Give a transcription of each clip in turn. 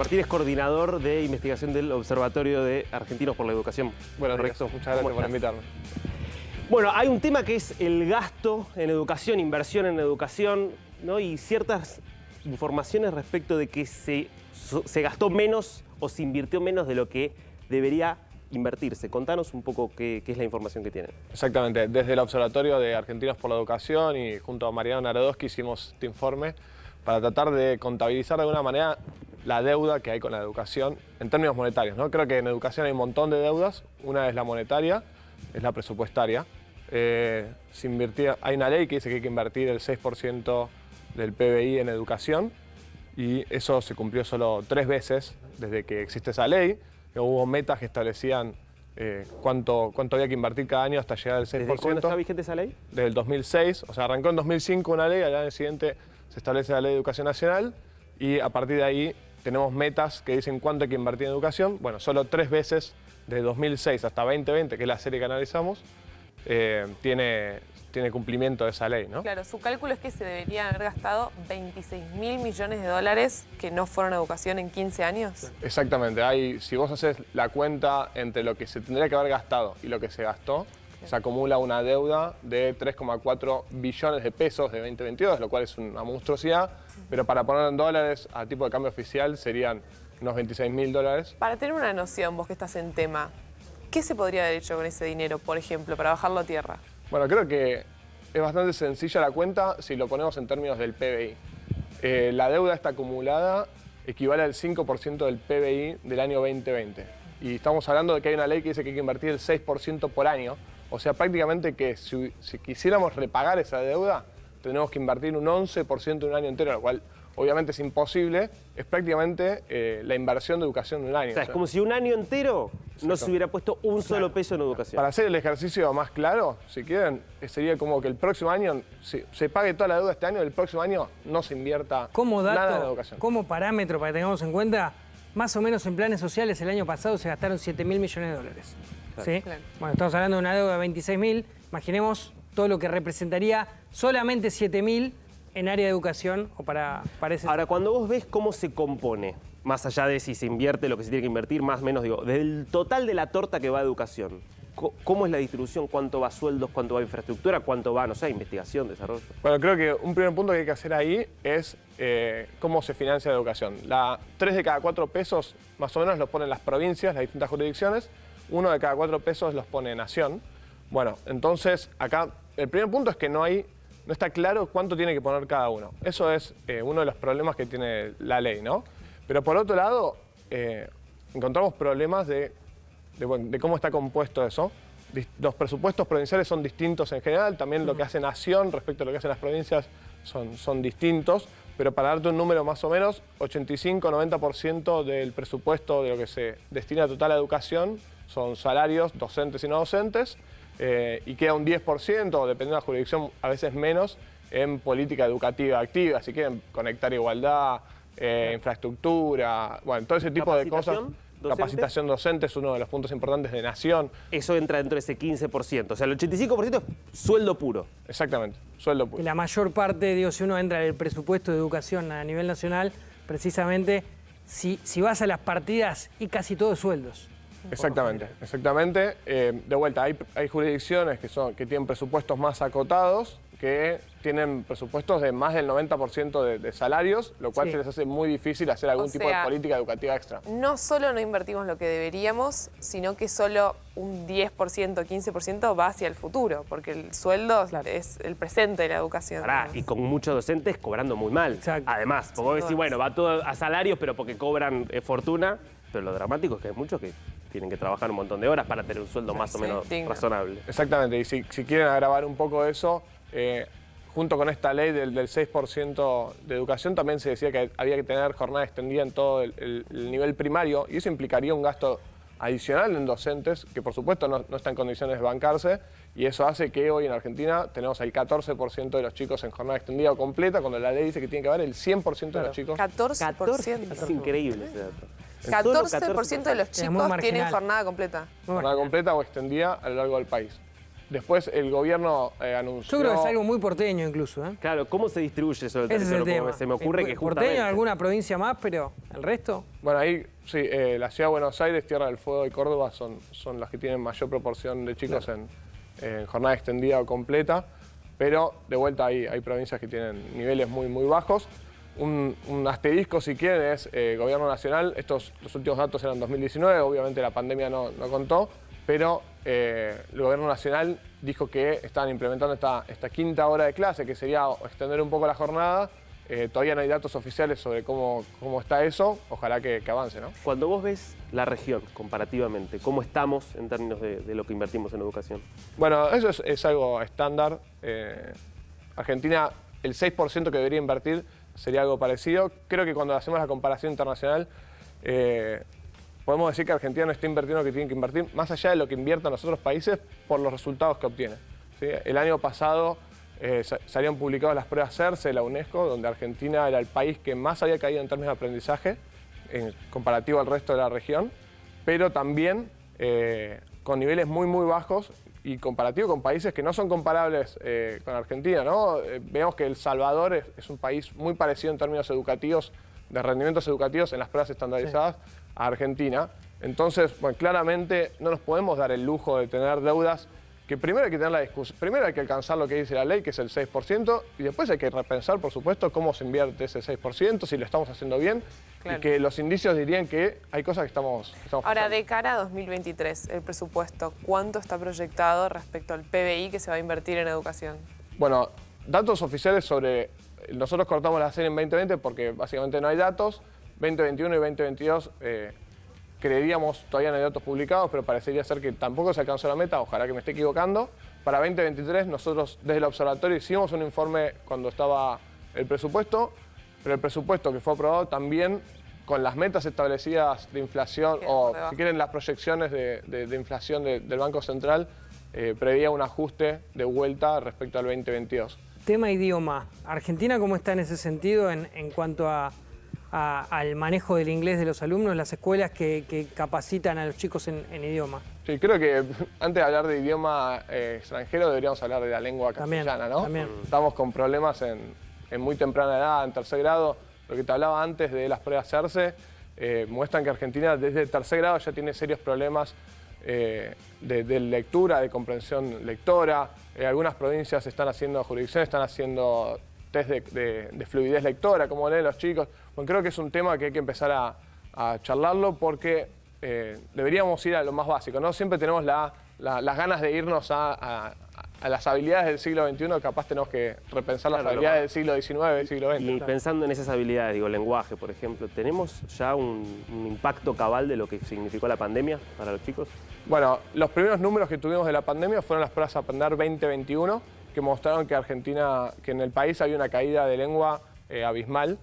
Martín es coordinador de investigación del Observatorio de Argentinos por la Educación. Buenos días, Correcto. muchas gracias por invitarme. Bueno, hay un tema que es el gasto en educación, inversión en educación, ¿no? Y ciertas informaciones respecto de que se gastó menos o se invirtió menos de lo que debería invertirse. Contanos un poco qué es la información que tienen. Exactamente, desde el Observatorio de Argentinos por la Educación y junto a Mariano Narodowski hicimos este informe para tratar de contabilizar de alguna manera la deuda que hay con la educación en términos monetarios, ¿no? Creo que en educación hay un montón de deudas. Una es la monetaria, es la presupuestaria. Hay una ley que dice que hay que invertir el 6% del PBI en educación y eso se cumplió solo 3 veces desde que existe esa ley. Hubo metas que establecían cuánto había que invertir cada año hasta llegar al 6%. ¿Desde cuándo está vigente esa ley? Desde el 2006, o sea, arrancó en 2005 una ley, al año siguiente se establece la Ley de Educación Nacional y a partir de ahí tenemos metas que dicen cuánto hay que invertir en educación. Bueno, solo 3 veces, desde 2006 hasta 2020, que es la serie que analizamos, tiene cumplimiento de esa ley, ¿no? Claro, su cálculo es que se deberían haber gastado 26.000 millones de dólares que no fueron a educación en 15 años. Exactamente, si vos haces la cuenta entre lo que se tendría que haber gastado y lo que se gastó, se acumula una deuda de 3,4 billones de pesos de 2022, lo cual es una monstruosidad, pero para ponerlo en dólares a tipo de cambio oficial serían unos 26.000 dólares. Para tener una noción, vos que estás en tema, ¿qué se podría haber hecho con ese dinero, por ejemplo, para bajarlo a tierra? Bueno, creo que es bastante sencilla la cuenta si lo ponemos en términos del PBI. La deuda esta acumulada equivale al 5% del PBI del año 2020. Y estamos hablando de que hay una ley que dice que hay que invertir el 6% por año. O sea, prácticamente que si quisiéramos repagar esa deuda, tenemos que invertir un 11% en un año entero, lo cual obviamente es imposible. Es prácticamente la inversión de educación de un año. O sea, es como si un año entero no se hubiera puesto un solo peso en educación. Para hacer el ejercicio más claro, si quieren, sería como que el próximo año se pague toda la deuda este año, el próximo año no se invierta nada en educación. Como parámetro para que tengamos en cuenta, más o menos en planes sociales el año pasado se gastaron 7.000 millones de dólares. Claro. ¿Sí? Claro. Bueno, estamos hablando de una deuda de 26.000. Imaginemos todo lo que representaría solamente 7.000 en área de educación o para ese... Ahora, cuando vos ves cómo se compone, más allá de si se invierte lo que se tiene que invertir, más o menos, digo, del total de la torta que va a educación, ¿cómo es la distribución? ¿Cuánto va a sueldos? ¿Cuánto va a infraestructura? ¿Cuánto va, no sé, investigación, desarrollo? Bueno, creo que un primer punto que hay que hacer ahí es cómo se financia la educación. 3 de cada 4 pesos más o menos los ponen las provincias, las distintas jurisdicciones. 1 de cada 4 pesos los pone Nación. Bueno, entonces acá el primer punto es que no está claro cuánto tiene que poner cada uno. Eso es uno de los problemas que tiene la ley, ¿no? Pero por otro lado, encontramos problemas de cómo está compuesto eso. Los presupuestos provinciales son distintos en general, también lo que hace Nación respecto a lo que hacen las provincias son distintos, pero para darte un número más o menos, 85-90% del presupuesto de lo que se destina total a educación son salarios docentes y no docentes, y queda un 10%, dependiendo de la jurisdicción, a veces menos, en política educativa activa, si quieren conectar igualdad, infraestructura, bueno, todo ese tipo de cosas. Capacitación docente es uno de los puntos importantes de Nación. Eso entra dentro de ese 15%. O sea, el 85% es sueldo puro. Exactamente, sueldo puro. Y la mayor parte, digo, si uno entra en el presupuesto de educación a nivel nacional, precisamente, si vas a las partidas, y casi todo es sueldos. Exactamente, exactamente. De vuelta, hay jurisdicciones que tienen presupuestos más acotados, que tienen presupuestos de más del 90% de salarios, lo cual se les hace muy difícil hacer algún tipo de política educativa extra. No solo no invertimos lo que deberíamos, sino que solo un 10%, 15% va hacia el futuro, porque el sueldo es el presente de la educación. Y con muchos docentes cobrando muy mal. Exacto. Además, porque vos decís, bueno, va todo a salarios, pero porque cobran fortuna. Pero lo dramático es que hay muchos que tienen que trabajar un montón de horas para tener un sueldo más o menos razonable. Exactamente, y si quieren agravar un poco eso, junto con esta ley del 6% de educación, también se decía que había que tener jornada extendida en todo el nivel primario, y eso implicaría un gasto adicional en docentes, que por supuesto no está en condiciones de bancarse, y eso hace que hoy en Argentina tenemos el 14% de los chicos en jornada extendida o completa, cuando la ley dice que tiene que haber el 100% de los chicos. 14%. Es increíble ese dato. 14% de los chicos tienen jornada completa. Jornada completa o extendida a lo largo del país. Después el gobierno anunció... Yo creo que es algo muy porteño incluso, ¿eh? Claro, ¿cómo se distribuye eso del Ese es el territorio? tema. Porque se me ocurre que Porteño justamente... en alguna provincia más, pero el resto... Bueno, ahí sí, la ciudad de Buenos Aires, Tierra del Fuego y Córdoba son las que tienen mayor proporción de chicos en jornada extendida o completa, pero de vuelta hay provincias que tienen niveles muy bajos. Un asterisco, si quieren, es Gobierno Nacional. Los últimos datos eran 2019, obviamente la pandemia no contó, pero el Gobierno Nacional dijo que estaban implementando esta quinta hora de clase, que sería extender un poco la jornada. Todavía no hay datos oficiales sobre cómo está eso, ojalá que avance, ¿no? Cuando vos ves la región comparativamente, ¿cómo estamos en términos de lo que invertimos en educación? Bueno, eso es algo estándar. Argentina, el 6% que debería invertir sería algo parecido. Creo que cuando hacemos la comparación internacional, podemos decir que Argentina no está invirtiendo lo que tiene que invertir, más allá de lo que inviertan los otros países por los resultados que obtiene, ¿sí? El año pasado salieron publicadas las pruebas CERCE de la UNESCO, donde Argentina era el país que más había caído en términos de aprendizaje, en comparativo al resto de la región, pero también con niveles muy bajos y comparativo con países que no son comparables con Argentina, ¿no? Vemos que El Salvador es un país muy parecido en términos educativos, de rendimientos educativos en las pruebas estandarizadas a Argentina. Entonces, bueno, claramente no nos podemos dar el lujo de tener deudas que primero hay que tener la discusión, primero hay que alcanzar lo que dice la ley, que es el 6%, y después hay que repensar, por supuesto, cómo se invierte ese 6%, si lo estamos haciendo bien, Claro. y que los indicios dirían que hay cosas que estamos Ahora, fallando. de cara a 2023, el presupuesto, ¿cuánto está proyectado respecto al PBI que se va a invertir en educación? Bueno, datos oficiales sobre... Nosotros cortamos la serie en 2020 porque básicamente no hay datos. 2021 y 2022 creeríamos, todavía no hay datos publicados, pero parecería ser que tampoco se alcanzó la meta, ojalá que me esté equivocando. Para 2023 nosotros desde el observatorio hicimos un informe cuando estaba el presupuesto, pero el presupuesto que fue aprobado también con las metas establecidas de inflación, Queda o por debajo. si quieren las proyecciones de inflación del Banco Central, preveía un ajuste de vuelta respecto al 2022. Tema idioma. ¿Argentina cómo está en ese sentido en cuanto al manejo del inglés de los alumnos, las escuelas que capacitan a los chicos en idioma? Sí, creo que antes de hablar de idioma extranjero deberíamos hablar de la lengua También, castellana, ¿no? también. Estamos con problemas en muy temprana edad, en tercer grado. Lo que te hablaba antes de las pruebas CERCE muestran que Argentina desde el tercer grado ya tiene serios problemas de lectura, de comprensión lectora. Algunas provincias jurisdicciones están haciendo test de fluidez lectora, cómo leen los chicos. Bueno, creo que es un tema que hay que empezar a charlarlo porque deberíamos ir a lo más básico, ¿no? Siempre tenemos las ganas de irnos a las habilidades del siglo XXI, capaz tenemos que repensar las Claro, habilidades del siglo XIX, del siglo XX. Y pensando en esas habilidades, digo, lenguaje, por ejemplo, ¿tenemos ya un impacto cabal de lo que significó la pandemia para los chicos? Bueno, los primeros números que tuvimos de la pandemia fueron las pruebas Aprender 2021, que mostraron que que en el país había una caída de lengua abismal,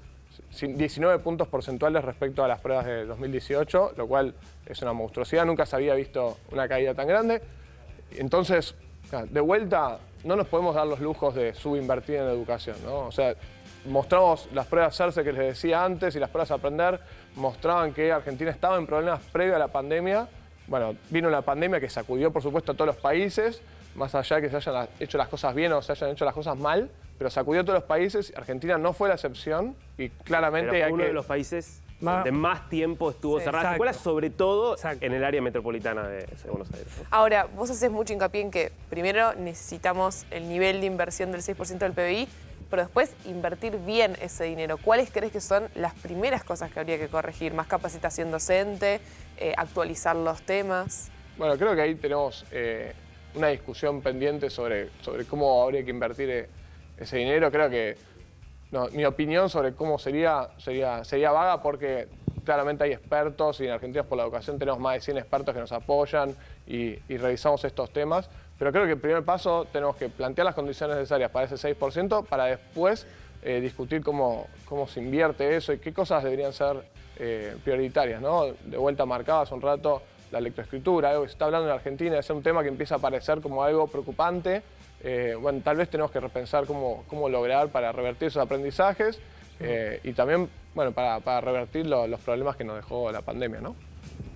19 puntos porcentuales respecto a las pruebas de 2018, lo cual es una monstruosidad, nunca se había visto una caída tan grande. Entonces, de vuelta, no nos podemos dar los lujos de subinvertir en educación, ¿no? O sea, mostramos las pruebas CERCE que les decía antes y las pruebas Aprender mostraban que Argentina estaba en problemas previo a la pandemia. Bueno, vino la pandemia que sacudió, por supuesto, a todos los países, más allá de que se hayan hecho las cosas bien o se hayan hecho las cosas mal, pero sacudió a todos los países. Argentina no fue la excepción y claramente Pero hay fue uno que... de los países Más- donde más tiempo estuvo Sí. cerrada la Exacto. escuela, sobre todo Exacto. en el área metropolitana de Buenos Aires, ¿no? Ahora, vos haces mucho hincapié en que primero necesitamos el nivel de inversión del 6% del PBI, pero después invertir bien ese dinero. ¿Cuáles crees que son las primeras cosas que habría que corregir? ¿Más capacitación docente? ¿Actualizar los temas? Bueno, creo que ahí tenemos una discusión pendiente sobre cómo habría que invertir ese dinero. Creo que mi opinión sobre cómo sería vaga porque claramente hay expertos y en Argentina por la Educación tenemos más de 100 expertos que nos apoyan y revisamos estos temas. Pero creo que el primer paso tenemos que plantear las condiciones necesarias para ese 6% para después discutir cómo se invierte eso y qué cosas deberían ser prioritarias, ¿no? De vuelta marcaba hace un rato la lectoescritura, algo que se está hablando en Argentina, es un tema que empieza a aparecer como algo preocupante. Bueno, tal vez tenemos que repensar cómo lograr para revertir esos aprendizajes y también, bueno, para revertir los problemas que nos dejó la pandemia, ¿no?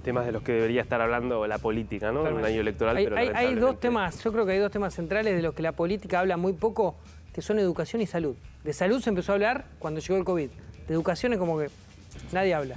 Temas de los que debería estar hablando la política, ¿no? En un año electoral, pero Hay dos lamentablemente- temas, yo creo que hay dos temas centrales de los que la política habla muy poco, que son educación y salud. De salud se empezó a hablar cuando llegó el COVID. De educación es como que nadie habla.